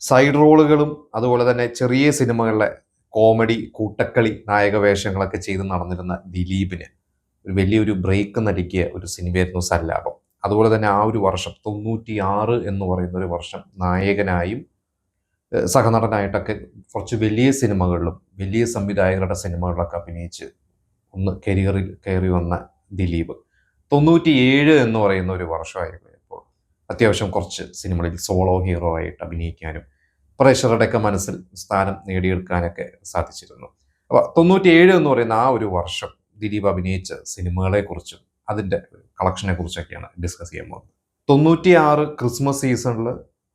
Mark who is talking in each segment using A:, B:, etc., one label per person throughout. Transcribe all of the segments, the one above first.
A: Side റോളുകളും അതുപോലെ തന്നെ ചെറിയ സിനിമകളിലെ കോമഡി കൂട്ടക്കളി നായക വേഷങ്ങളൊക്കെ ചെയ്ത് നടന്നിരുന്ന ദിലീപിന് ഒരു വലിയൊരു ബ്രേക്ക് നൽകിയ ഒരു സിനിമയായിരുന്നു സല്ലാപം. അതുപോലെ തന്നെ ആ ഒരു വർഷം 96 എന്ന് പറയുന്ന ഒരു വർഷം നായകനായും സഹനടനായിട്ടൊക്കെ കുറച്ച് വലിയ സിനിമകളിലും വലിയ സംവിധായകരുടെ സിനിമകളിലൊക്കെ അഭിനയിച്ച് ഒന്ന് കരിയറിൽ കയറി വന്ന ദിലീപ് 97 എന്ന് പറയുന്ന ഒരു വർഷമായിരുന്നു ഇപ്പോൾ അത്യാവശ്യം കുറച്ച് സിനിമകളിൽ സോളോ ഹീറോ ആയിട്ട് അഭിനയിക്കാനും പ്രേക്ഷകരുടെയൊക്കെ മനസ്സിൽ സ്ഥാനം നേടിയെടുക്കാനൊക്കെ സാധിച്ചിരുന്നു. അപ്പോൾ 97 എന്ന് പറയുന്ന ആ ഒരു വർഷം ദിലീപ് അഭിനയിച്ച സിനിമകളെക്കുറിച്ചും അതിൻ്റെ കളക്ഷനെ കുറിച്ചൊക്കെയാണ് ഡിസ്കസ് ചെയ്യാൻ പോകുന്നത്. 96 ക്രിസ്മസ് സീസണിൽ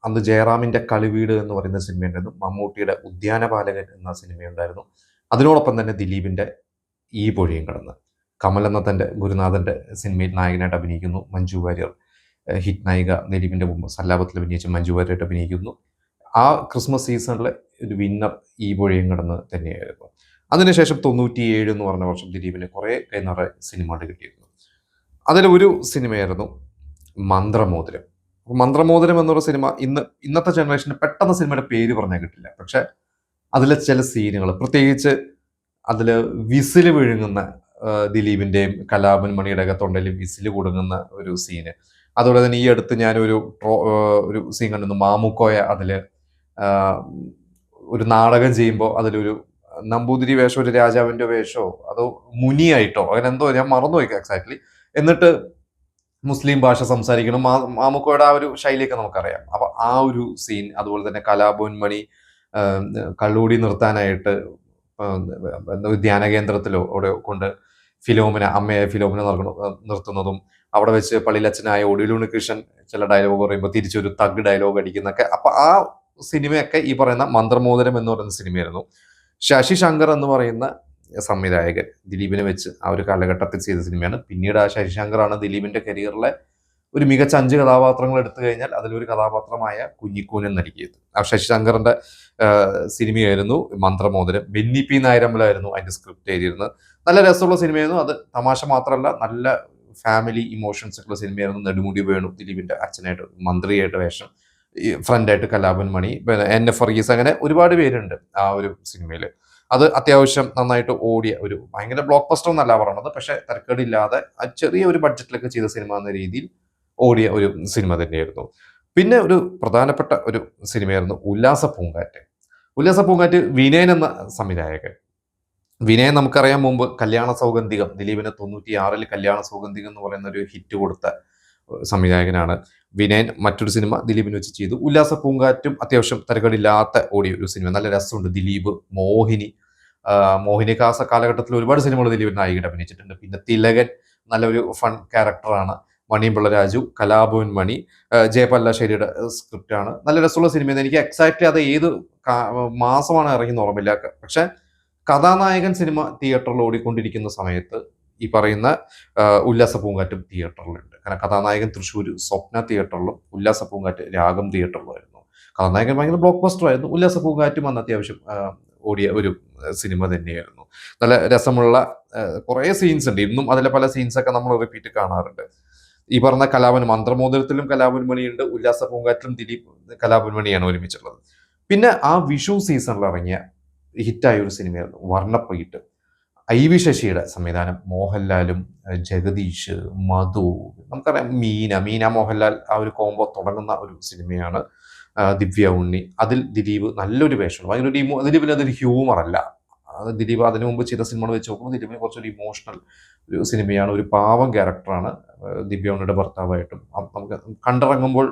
A: അന്ന് ജയറാമിൻ്റെ കളിവീട് എന്ന് പറയുന്ന സിനിമയുണ്ടായിരുന്നു. മമ്മൂട്ടിയുടെ ഉദ്യാനപാലകൻ എന്ന സിനിമയുണ്ടായിരുന്നു. അതിനോടൊപ്പം തന്നെ ദിലീപിൻ്റെ ഈ പൊഴിയും കടന്ന്, കമൽ എന്ന തൻ്റെ ഗുരുനാഥൻ്റെ സിനിമയിൽ നായകനായിട്ട് അഭിനയിക്കുന്നു. മഞ്ജു വാര്യർ ഹിറ്റ് നായിക ദിലീപിൻ്റെ മുമ്പ് സല്ലാപത്തിൽ അഭിനയിച്ച് മഞ്ജു വാര്യരായിട്ട് അഭിനയിക്കുന്നു. ആ ക്രിസ്മസ് സീസണിലെ ഒരു വിന്നർ ഈ പൊഴിയും കടന്ന് തന്നെയായിരുന്നു. അതിനുശേഷം 97 എന്ന് പറഞ്ഞ വർഷം ദിലീപിന് കുറേ കൈനിറ സിനിമകൾ കിട്ടിയിരുന്നു. അതിലൊരു സിനിമയായിരുന്നു മന്ത്രമോതിരം. മന്ത്രമോതിരം എന്നുള്ള സിനിമ ഇന്നത്തെ ജനറേഷന് പെട്ടെന്ന് സിനിമയുടെ പേര് പറഞ്ഞാൽ കിട്ടില്ല. പക്ഷെ അതിലെ ചില സീനുകൾ, പ്രത്യേകിച്ച് അതിൽ വിസിൽ വിഴുങ്ങുന്ന ദിലീപിൻ്റെയും കലാഭൻ മണിയുടെയൊക്കെ തൊണ്ടയിൽ വിസിൽ കൊടുങ്ങുന്ന ഒരു സീന്. അതുപോലെ തന്നെ ഈ അടുത്ത് ഞാനൊരു ഒരു സീൻ കണ്ടിരുന്നു. മാമുക്കോയ അതിൽ ഒരു നാടകം ചെയ്യുമ്പോൾ അതിലൊരു നമ്പൂതിരി വേഷമോ ഒരു രാജാവിൻ്റെ വേഷമോ അതോ മുനിയായിട്ടോ അങ്ങനെ എന്തോ ഞാൻ മറന്നുപോയി എക്സാക്ട്ലി. എന്നിട്ട് മുസ്ലിം ഭാഷ സംസാരിക്കണം. മാമുക്കോയുടെ ആ ഒരു ശൈലിയൊക്കെ നമുക്കറിയാം. അപ്പൊ ആ ഒരു സീൻ, അതുപോലെ തന്നെ കലാഭവൻ മണി കള്ളൂടി നിർത്താനായിട്ട് ധ്യാന കേന്ദ്രത്തിലോ അവിടെ കൊണ്ട് അമ്മയെ ഫിലോമിന നിർത്തുന്നതും, അവിടെ വെച്ച് പള്ളിയിലച്ഛനായ ഒടിലുണ്ണി കൃഷ്ണൻ ചില ഡയലോഗ് പറയുമ്പോൾ തിരിച്ചൊരു തഗ് ഡയലോഗ് അടിക്കുന്നൊക്കെ. അപ്പൊ ആ സിനിമയൊക്കെ ഈ പറയുന്ന മന്ത്രമോതിരം എന്ന് പറയുന്ന സിനിമയായിരുന്നു. ശശി ശങ്കർ എന്ന് പറയുന്ന സംവിധായകൻ ദിലീപിനെ വെച്ച് ആ ഒരു കാലഘട്ടത്തിൽ ചെയ്ത സിനിമയാണ്. പിന്നീട് ആ ശശിശങ്കറാണ് ദിലീപിന്റെ കരിയറിലെ ഒരു മികച്ച 5 കഥാപാത്രങ്ങൾ എടുത്തു കഴിഞ്ഞാൽ അതിലൊരു കഥാപാത്രമായ കുഞ്ഞിക്കൂനൻ നൽകിയത്. ആ ശശിശങ്കറിന്റെ സിനിമയായിരുന്നു മന്ത്രമോതിരം. ബെന്നി പി നായരമ്പലായിരുന്നു അതിന്റെ സ്ക്രിപ്റ്റ് എഴുതിയിരുന്നത്. നല്ല രസമുള്ള സിനിമയായിരുന്നു. അത് തമാശ മാത്രമല്ല, നല്ല ഫാമിലി ഇമോഷൻസ് ഉള്ള സിനിമയായിരുന്നു. നെടുമുടി വേണു ദിലീപിന്റെ അച്ഛനായിട്ട് മന്ത്രിയായിട്ട് വേഷം, ഫ്രണ്ടായിട്ട് കലാഭൻ മണി, എൻ എഫ് വർഗീസ്, അങ്ങനെ ഒരുപാട് പേരുണ്ട് ആ ഒരു സിനിമയിൽ. അത് അത്യാവശ്യം നന്നായിട്ട് ഓടിയ ഒരു ഭയങ്കര ബ്ലോക്ക് ബസ്റ്റർ എന്നല്ല പറയണത്, പക്ഷെ തരക്കേടില്ലാതെ ചെറിയ ഒരു ബഡ്ജറ്റിലൊക്കെ ചെയ്ത സിനിമ എന്ന രീതിയിൽ ഓടിയ ഒരു സിനിമ തന്നെയായിരുന്നു. പിന്നെ ഒരു പ്രധാനപ്പെട്ട ഒരു സിനിമയായിരുന്നു ഉല്ലാസ പൂങ്കാറ്റ്. ഉല്ലാസ പൂങ്കാറ്റ് വിനയൻ എന്ന സംവിധായകൻ. വിനയൻ നമുക്കറിയാം, മുമ്പ് കല്യാണ സൗഗന്ധികം, ദിലീപിന് 96 കല്യാണ സൗഗന്ധികം എന്ന് പറയുന്ന ഒരു ഹിറ്റ് കൊടുത്ത സംവിധായകനാണ് വിനയൻ. മറ്റൊരു സിനിമ ദിലീപിന് വെച്ച് ചെയ്തു. ഉല്ലാസ പൂങ്കാറ്റും അത്യാവശ്യം തരക്കേടില്ലാത്ത ഓടിയ ഒരു സിനിമ, നല്ല രസമുണ്ട്. ദിലീപ്, മോഹിനി കാലഘട്ടത്തിൽ ഒരുപാട് സിനിമകൾ ദിലീപിന് നായികയുടെ അഭിനയിച്ചിട്ടുണ്ട്. പിന്നെ തിലകൻ നല്ലൊരു ഫൺ ക്യാരക്ടറാണ്. മണിയമ്പിള്ള രാജു, കലാഭവൻ മണി, ജയപല്ലാശ്ശേരിയുടെ സ്ക്രിപ്റ്റാണ്. നല്ല രസമുള്ള സിനിമയാണ്. എനിക്ക് എക്സാക്ട്ലി അത് ഏത് മാസമാണ് ഇറങ്ങി ഓർമ്മയില്ല. പക്ഷെ കഥാനായകൻ സിനിമ തിയേറ്ററിൽ ഓടിക്കൊണ്ടിരിക്കുന്ന സമയത്ത് ഈ പറയുന്ന ഉല്ലാസ പൂങ്കാറ്റും തിയേറ്ററിലുണ്ട്. കാരണം കഥാനായകൻ തൃശ്ശൂർ സ്വപ്ന തിയേറ്ററിലും ഉല്ലാസ പൂങ്കാറ്റ് രാഗം തിയേറ്ററിലുമായിരുന്നു. കഥാനായകൻ ഭയങ്കര ബ്ലോക്ക് ബസ്റ്റർ ആയിരുന്നു. ഉല്ലാസ പൂങ്കാറ്റും അന്ന് അത്യാവശ്യം ഓടിയ ഒരു സിനിമ തന്നെയായിരുന്നു. നല്ല രസമുള്ള കുറേ സീൻസ് ഉണ്ട്. ഇന്നും അതിലെ പല സീൻസൊക്കെ നമ്മൾ റിപ്പീറ്റ് കാണാറുണ്ട്. ഈ പറഞ്ഞ മന്ത്രമോതിരത്തിലും കലാഭവൻ മണിയുണ്ട്, ഉല്ലാസ പൂങ്കാറ്റിലും ദിലീപ് കലാഭവൻ മണിയാണ് ഒരുമിച്ചുള്ളത്. പിന്നെ ആ വിഷു സീസണിൽ ഇറങ്ങിയ ഹിറ്റായ ഒരു സിനിമയായിരുന്നു വർണ്ണപ്പൊയ്യിട്ട്. IV ശശിയുടെ സംവിധാനം, മോഹൻലാലും ജഗദീഷ്, മധു, നമുക്കറിയാം മീന മോഹൻലാൽ ആ ഒരു കോംബോ തുടങ്ങുന്ന ഒരു സിനിമയാണ്. ദിവ്യ ഉണ്ണി, അതിൽ ദിലീപ് നല്ലൊരു വേഷമാണ്. ഭയങ്കര ദിലീപിന് അതൊരു ഹ്യൂമർ അല്ല. ദിലീപ് അതിനു മുമ്പ് ചെയ്ത സിനിമകൾ വെച്ച് നോക്കുമ്പോൾ ദിലീപിന് കുറച്ചൊരു ഇമോഷണൽ ഒരു സിനിമയാണ്. ഒരു പാവം ക്യാരക്ടറാണ് ദിവ്യ ഉണ്ണിയുടെ ഭർത്താവായിട്ടും. നമുക്ക് കണ്ടിറങ്ങുമ്പോൾ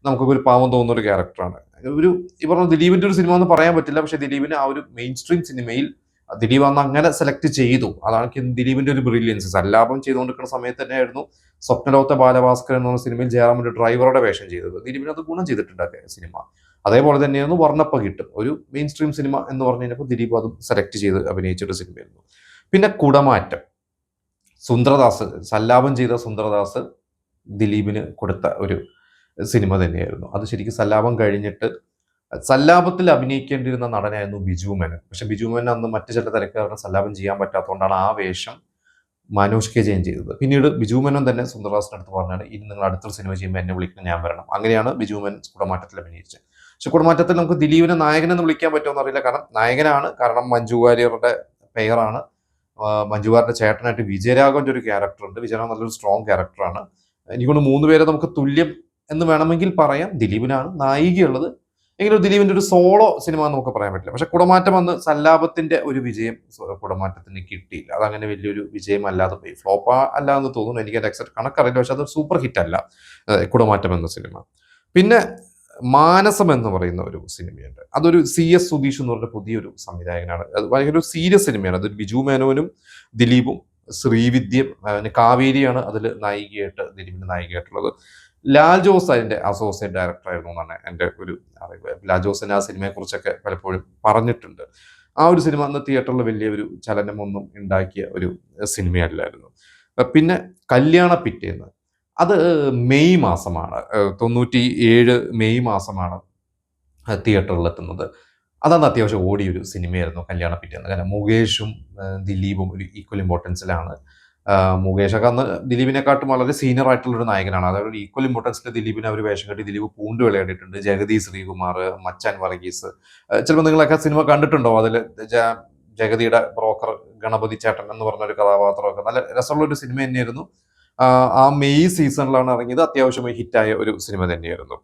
A: നമുക്കൊക്കെ ഒരു പാവം തോന്നുന്ന ഒരു ക്യാരക്ടറാണ്. ഈ പറഞ്ഞ ദിലീപിന്റെ ഒരു സിനിമ എന്ന് പറയാൻ പറ്റില്ല. പക്ഷെ ദിലീപിന് ആ ഒരു മെയിൻ സ്ട്രീം സിനിമയിൽ ദിലീപ് അന്ന് അങ്ങനെ സെലക്ട് ചെയ്തു. അതാണ് ദിലീപിന്റെ ഒരു ബ്രില്യൻസ്. സല്ലാപം ചെയ്തുകൊണ്ടിരിക്കുന്ന സമയത്ത് തന്നെയായിരുന്നു സ്വപ്നലോകത്തെ ബാലഭാസ്കർ എന്ന സിനിമയിൽ ജയറാമിന്റെ ഡ്രൈവറുടെ വേഷം ചെയ്തത്. ദിലീപിന് അത് ഗുണം ചെയ്തിട്ടുണ്ട് സിനിമ. അതേപോലെ തന്നെയായിരുന്നു വർണ്ണപ്പകിട്ട്, ഒരു മെയിൻ സ്ട്രീം സിനിമ എന്ന് പറഞ്ഞു കഴിഞ്ഞപ്പോൾ ദിലീപ് അതും സെലക്ട് ചെയ്ത് അഭിനയിച്ചൊരു സിനിമയായിരുന്നു. പിന്നെ കുടമാറ്റം, സുന്ദരദാസ്, സല്ലാപം ചെയ്ത സുന്ദരദാസ് ദിലീപിന് കൊടുത്ത ഒരു സിനിമ തന്നെയായിരുന്നു. അത് ശരിക്കും സല്ലാപം കഴിഞ്ഞിട്ട് സല്ലാപത്തിൽ അഭിനയിക്കേണ്ടിരുന്ന നടനായിരുന്നു ബിജു മേനോൻ. പക്ഷെ ബിജു മേനോൻ അന്ന് മറ്റു ചില തിരക്കുകാരുടെ സല്ലാപം ചെയ്യാൻ പറ്റാത്തതുകൊണ്ടാണ് ആ വേഷം മനോജ് കെ ജയൻ ചെയ്തത്. പിന്നീട് ബിജു മേനോൻ തന്നെ സുന്ദർദാസിന്റെ അടുത്ത് പറഞ്ഞാണ്, ഇനി നിങ്ങൾ അടുത്തൊരു സിനിമ ചെയ്യുമ്പോൾ എന്നെ വിളിക്കണം, ഞാൻ വരണം. അങ്ങനെയാണ് ബിജു മേനോൻ കുടമാറ്റത്തിൽ അഭിനയിച്ചത്. പക്ഷെ കുടമാറ്റത്തിൽ നമുക്ക് ദിലീപിനെ നായകനെന്ന് വിളിക്കാൻ പറ്റുമെന്ന് അറിയില്ല. കാരണം നായകനാണ്, കാരണം മഞ്ജു വാര്യറുടെ പെയറാണ്. മഞ്ജു വാര്യരുടെ ചേട്ടനായിട്ട് വിജയരാഘവന്റെ ഒരു ക്യാരക്ടർ ഉണ്ട്. വിജയരാഘവൻ നല്ലൊരു സ്ട്രോങ് ക്യാരക്ടറാണ്. എനിക്കൊണ്ട് 3 പേരെ നമുക്ക് തുല്യം എന്ന് വേണമെങ്കിൽ പറയാം. ദിലീപിനാണ് നായികയുള്ളത്. എങ്കിലും ദിലീപിന്റെ ഒരു സോളോ സിനിമ എന്ന് നമുക്ക് പറയാൻ പറ്റില്ല. പക്ഷെ കുടമാറ്റം വന്ന് സല്ലാപത്തിന്റെ ഒരു വിജയം കുടമാറ്റത്തിന് കിട്ടിയില്ല. അതങ്ങനെ വലിയൊരു വിജയം അല്ലാതെ പോയി. ഫ്ലോപ്പ് അല്ല എന്ന് തോന്നുന്നു. എനിക്ക് അതിന്റെ എക്സാക്ട് കണക്കറിയില്ല. പക്ഷെ അത് സൂപ്പർ ഹിറ്റ് അല്ല കുടമാറ്റം എന്ന സിനിമ. പിന്നെ മാനസം എന്ന് പറയുന്ന ഒരു സിനിമയുണ്ട്. അതൊരു CS സുധീഷ് എന്ന് പറഞ്ഞ പുതിയൊരു സംവിധായകനാണ്. അത് ഭയങ്കര ഒരു സീരിയസ് സിനിമയാണ്. അത് ബിജു മേനോനും ദിലീപും ശ്രീവിദ്യയും കാവേരിയാണ് അതിൽ നായികയായിട്ട്, ദിലീപിന്റെ നായികയായിട്ടുള്ളത്. ലാൽ ജോസ് അതിന്റെ അസോസിയേറ്റ് ഡയറക്ടർ ആയിരുന്നു എന്നാണ് എൻ്റെ ഒരു അറിവ്. ലാൽ ജോസിന് ആ സിനിമയെക്കുറിച്ചൊക്കെ പലപ്പോഴും പറഞ്ഞിട്ടുണ്ട്. ആ ഒരു സിനിമ അന്ന് തിയേറ്ററിൽ വലിയൊരു ചലനമൊന്നും ഉണ്ടാക്കിയ ഒരു സിനിമയല്ലായിരുന്നു. പിന്നെ കല്യാണ പിറ്റേന്ന്, അത് മെയ് മാസമാണ്, 97 മെയ് മാസമാണ് തിയേറ്ററിലെത്തുന്നത്. അതന്ന് അത്യാവശ്യം ഓടിയൊരു സിനിമയായിരുന്നു കല്യാണ പിറ്റേന്ന്. കാരണം മുകേഷും ദിലീപും ഒരു ഈക്വൽ ഇമ്പോർട്ടൻസിലാണ്. മുകേഷൊക്കെ അന്ന് ദിലീപിനെക്കാട്ടും വളരെ സീനിയർ ആയിട്ടുള്ള ഒരു നായകനാണ്. അതായത് ഒരു ഈക്വൽ ഇമ്പോർട്ടൻസിൽ ദിലീപിനെ ഒരു വേഷം കെട്ടി ദിലീപ് പൂണ്ട് വിളയാടിയിട്ടുണ്ട്. ജഗതി ശ്രീകുമാർ, മച്ചാൻ വർഗീസ്, ചിലപ്പോൾ നിങ്ങളൊക്കെ സിനിമ കണ്ടിട്ടുണ്ടോ? അതിൽ ജഗതിയുടെ ബ്രോക്കർ ഗണപതി ചേട്ടൻ എന്ന് പറഞ്ഞ ഒരു കഥാപാത്രമൊക്കെ നല്ല രസമുള്ള ഒരു സിനിമ തന്നെയായിരുന്നു. ആ മെയ് സീസണിലാണ് ഇറങ്ങിയത്. അത്യാവശ്യം ഹിറ്റായ ഒരു സിനിമ തന്നെയായിരുന്നു.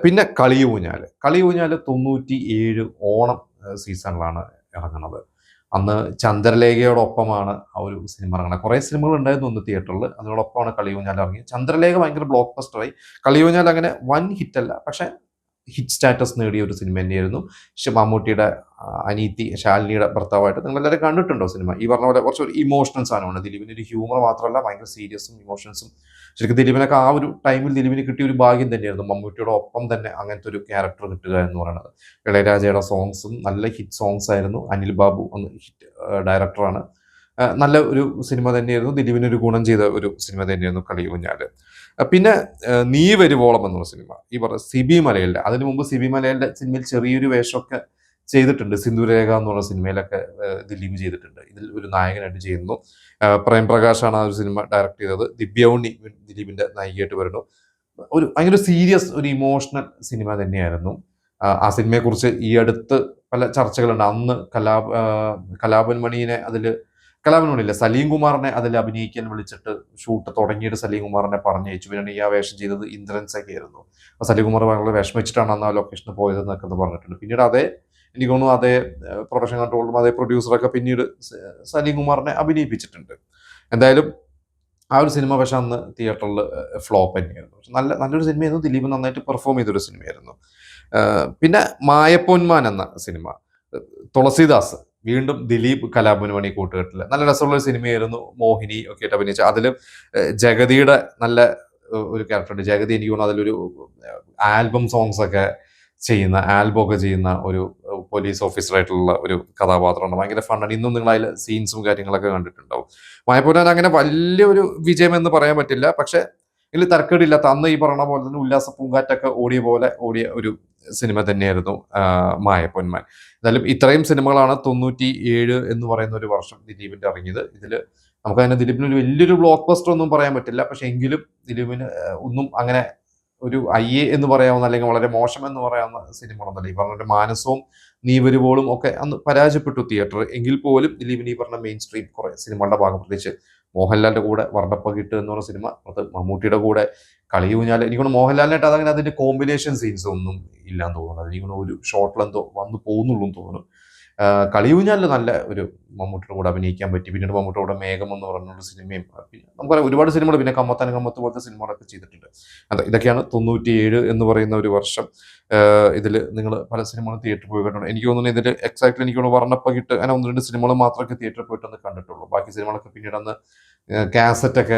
A: പിന്നെ കളിയൂഞ്ഞാല് 97 ഓണം സീസണിലാണ് ഇറങ്ങുന്നത്. അന്ന് ചന്ദ്രലേഖയോടൊപ്പമാണ് ആ ഒരു സിനിമ ഇറങ്ങുന്നത്. കുറേ സിനിമകൾ ഉണ്ടായിരുന്നു അന്ന് തിയേറ്ററിൽ. അതിനോടൊപ്പമാണ് കളിയൂഞ്ഞാൽ ഇറങ്ങിയത്. ചന്ദ്രലേഖ ഭയങ്കര ബ്ലോക്ക് ബസ്റ്ററായി. കളിയൂഞ്ഞാൽ അങ്ങനെ വൻ ഹിറ്റല്ല, പക്ഷെ ഹിറ്റ് സ്റ്റാറ്റസ് നേടിയ ഒരു സിനിമ തന്നെയായിരുന്നു. മമ്മൂട്ടിയുടെ അനീതി ശാലിനിയുടെ ഭർത്താവായിട്ട് നിങ്ങളെല്ലാവരും കണ്ടിട്ടുണ്ടോ സിനിമ? ഈ പറഞ്ഞ പോലെ കുറച്ചൊരു ഇമോഷണൽ സാധനമാണ്. ദിലീപിന് ഒരു ഹ്യൂമർ മാത്രമല്ല, ഭയങ്കര സീരിയസും ഇമോഷൻസും. ശരിക്കും ദിലീപിനൊക്കെ ആ ഒരു ടൈമിൽ ദിലീപിന് കിട്ടിയ ഒരു ഭാഗ്യം തന്നെയായിരുന്നു. മമ്മൂട്ടിയുടെ ഒപ്പം തന്നെ അങ്ങനത്തെ ഒരു ക്യാരക്ടർ കിട്ടുക എന്ന് പറയുന്നത്. ഇളയരാജയുടെ സോങ്സും നല്ല ഹിറ്റ് സോങ്സ് ആയിരുന്നു. അനിൽ ബാബു ഒന്ന് ഹിറ്റ് ഡയറക്ടറാണ്. നല്ല ഒരു സിനിമ തന്നെയായിരുന്നു. ദിലീപിന് ഒരു ഗുണം ചെയ്ത ഒരു സിനിമ തന്നെയായിരുന്നു കളിയൂഞ്ഞാല്. പിന്നെ നീ വരുവോളം എന്നുള്ള സിനിമ, ഈ പറഞ്ഞ സിബി മലയിലെ, അതിനു മുമ്പ് സിബി മലയിലെ സിനിമയിൽ ചെറിയൊരു വേഷമൊക്കെ ചെയ്തിട്ടുണ്ട്. സിന്ദൂരരേഖ എന്നുള്ള സിനിമയിലൊക്കെ ദിലീപ് ചെയ്തിട്ടുണ്ട്. ഇതിൽ ഒരു നായകനായിട്ട് ചെയ്യുന്നു. പ്രേം പ്രകാശാണ് ആ ഒരു സിനിമ ഡയറക്ട് ചെയ്തത്. ദിവ്യ ഉണ്ണി ദിലീപിന്റെ നായികയായിട്ട് വരുന്നു. ഒരു ഭയങ്കര സീരിയസ് ഒരു ഇമോഷണൽ സിനിമ തന്നെയായിരുന്നു. ആ സിനിമയെക്കുറിച്ച് ഈ അടുത്ത് പല ചർച്ചകളുണ്ട്. അന്ന് കലാപൻ മണിയെ അതിൽ, കലാപൻ മണിയില്ല, സലീം കുമാറിനെ അതിൽ അഭിനയിക്കാൻ വിളിച്ചിട്ട് ഷൂട്ട് തുടങ്ങിയിട്ട് സലീം കുമാറിനെ പറഞ്ഞയച്ചു. പിന്നീട് ഈ ആ വേഷം ചെയ്തത് ഇന്ദ്രൻസൊക്കെ ആയിരുന്നു. അപ്പോൾ സലീം കുമാർ വളരെ വിഷമിച്ചിട്ടാണ് അന്ന് ആ ലൊക്കേഷനിൽ പോയതെന്നൊക്കെ പറഞ്ഞിട്ടുണ്ട്. പിന്നീട് എനിക്ക് തോന്നുന്നു അതേ പ്രൊഡക്ഷൻ കൺട്രോളും അതേ പ്രൊഡ്യൂസറൊക്കെ പിന്നീട് സലീം കുമാറിനെ അഭിനയിപ്പിച്ചിട്ടുണ്ട്. എന്തായാലും ആ ഒരു സിനിമ പക്ഷെ അന്ന് തിയേറ്ററിൽ ഫ്ലോപ്പ് തന്നെയായിരുന്നു. പക്ഷെ നല്ലൊരു സിനിമയായിരുന്നു. ദിലീപ് നന്നായിട്ട് പെർഫോം ചെയ്തൊരു സിനിമയായിരുന്നു. പിന്നെ മായപ്പൊന്മാൻ എന്ന സിനിമ, തുളസീദാസ്, വീണ്ടും ദിലീപ് കലാപൻ മണി കൂട്ടുകെട്ടിൽ നല്ല രസമുള്ള ഒരു സിനിമയായിരുന്നു. മോഹിനി ഒക്കെ ആയിട്ട് അഭിനയിച്ച, അതിൽ ജഗതിയുടെ നല്ല ഒരു ക്യാരക്ടറുണ്ട്. ജഗതി എനിക്ക് തോന്നുന്നു അതിലൊരു ആൽബം ചെയ്യുന്ന ഒരു പോലീസ് ഓഫീസറായിട്ടുള്ള ഒരു കഥാപാത്രമാണ്. ഭയങ്കര ഫണ്ണാണ്. ഇന്നും നിങ്ങൾ അതിൽ സീൻസും കാര്യങ്ങളൊക്കെ കണ്ടിട്ടുണ്ടാവും. മായപ്പൊന്നാൻ അങ്ങനെ വലിയൊരു വിജയം എന്ന് പറയാൻ പറ്റില്ല, പക്ഷെ ഇതിൽ തരക്കേടില്ലാത്ത, അന്ന് ഈ പറഞ്ഞ പോലെ തന്നെ ഉല്ലാസ പൂങ്കാറ്റൊക്കെ ഓടിയ ഒരു സിനിമ തന്നെയായിരുന്നു മായപ്പൊന്മാൻ. എന്തായാലും ഇത്രയും സിനിമകളാണ് 97 എന്ന് പറയുന്ന ഒരു വർഷം ദിലീപിന്റെ ഇറങ്ങിയത്. ഇതിൽ നമുക്കതിനെ ദിലീപിന് ഒരു വലിയൊരു ബ്ലോക്ക് ബസ്റ്റർ ഒന്നും പറയാൻ പറ്റില്ല. പക്ഷെ എങ്കിലും ദിലീപിന് ഒന്നും അങ്ങനെ ഒരു എന്ന് പറയാവുന്ന, അല്ലെങ്കിൽ വളരെ മോശം എന്ന് പറയാവുന്ന സിനിമകളൊന്നല്ല. ഈ പറഞ്ഞ മാനസവും നീ വരുവോളും ഒക്കെ അന്ന് പരാജയപ്പെട്ടു തിയേറ്റർ. എങ്കിൽ പോലും ദിലീപിന് ഈ പറഞ്ഞ മെയിൻ സ്ട്രീം കുറെ സിനിമകളുടെ ഭാഗം, പ്രത്യേകിച്ച് മോഹൻലാലിന്റെ കൂടെ വർണ്ണപ്പകിട്ട് എന്ന് പറഞ്ഞ സിനിമ, അത് മമ്മൂട്ടിയുടെ കൂടെ കളിയൂഞ്ഞാൽ, എനിക്കൊന്ന് മോഹൻലാലിനായിട്ട് അതങ്ങനെ അതിന്റെ കോമ്പിനേഷൻ സീൻസ് ഒന്നും ഇല്ലാന്ന് തോന്നുന്നു. എനിക്കൊന്ന് ഒരു ഷോട്ടിലെന്തോ വന്നു പോകുന്നുള്ളൂ എന്ന് തോന്നുന്നു. കളിയൂഞ്ഞാലിൽ നല്ല ഒരു മമ്മൂട്ടിയുടെ കൂടെ അഭിനയിക്കാൻ പറ്റി. പിന്നീട് മമ്മൂട്ടിയുടെ കൂടെ മേഘം എന്ന് പറഞ്ഞൊരു സിനിമയും, പിന്നെ നമുക്കറിയാം ഒരുപാട് സിനിമകൾ, പിന്നെ കമ്മത്ത് പോലത്തെ സിനിമകളൊക്കെ ചെയ്തിട്ടുണ്ട്. ഇതൊക്കെയാണ് 97 എന്ന് പറയുന്ന ഒരു വർഷം. ഇതിൽ നിങ്ങൾ പല സിനിമകളും തിയേറ്ററിൽ പോയി കണ്ടിട്ടുണ്ട്. എനിക്ക് തോന്നുന്നു ഇതിൽ എക്സാക്ട്ലി എനിക്ക് തോന്നുന്നു വർണ്ണപ്പകിട്ട് അങ്ങനെ 1-2 സിനിമകൾ മാത്രമേ തിയേറ്ററിൽ പോയിട്ടൊന്ന് കണ്ടിട്ടുള്ളൂ. ബാക്കി സിനിമകളൊക്കെ പിന്നീട് അന്ന് കാസറ്റൊക്കെ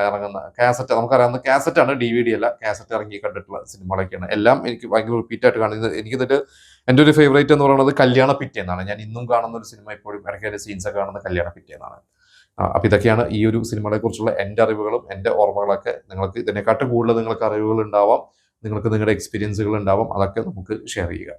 A: ഇറങ്ങുന്ന, കാസറ്റ് നമുക്കറിയാവുന്ന കാസറ്റാണ്, DVD അല്ല, കാസറ്റ് ഇറങ്ങി കണ്ടിട്ടുള്ള സിനിമകളൊക്കെയാണ്. എല്ലാം എനിക്ക് ഭയങ്കര റിപ്പീറ്റായിട്ട് കാണുന്നത്. എനിക്കിതിൽ എൻ്റെ ഒരു ഫേവറേറ്റ് എന്ന് പറയുന്നത് കല്യാണ പിറ്റേന്നാണ്. ഞാൻ ഇന്നും കാണുന്ന ഒരു സിനിമ, ഇപ്പോഴും ഇടയ്ക്ക് സീൻസൊക്കെ കാണുന്ന കല്യാണ പിറ്റേന്നാണ്. അപ്പോൾ ഇതൊക്കെയാണ് ഈ ഒരു സിനിമകളെക്കുറിച്ചുള്ള എൻ്റെ അറിവുകളും എൻ്റെ ഓർമ്മകളൊക്കെ. നിങ്ങൾക്ക് ഇതിനെക്കാട്ടും കൂടുതൽ നിങ്ങൾക്ക് അറിവുകൾ ഉണ്ടാവാം, നിങ്ങൾക്ക് നിങ്ങളുടെ എക്സ്പീരിയൻസുകൾ ഉണ്ടാവാം. അതൊക്കെ നമുക്ക് ഷെയർ ചെയ്യുക.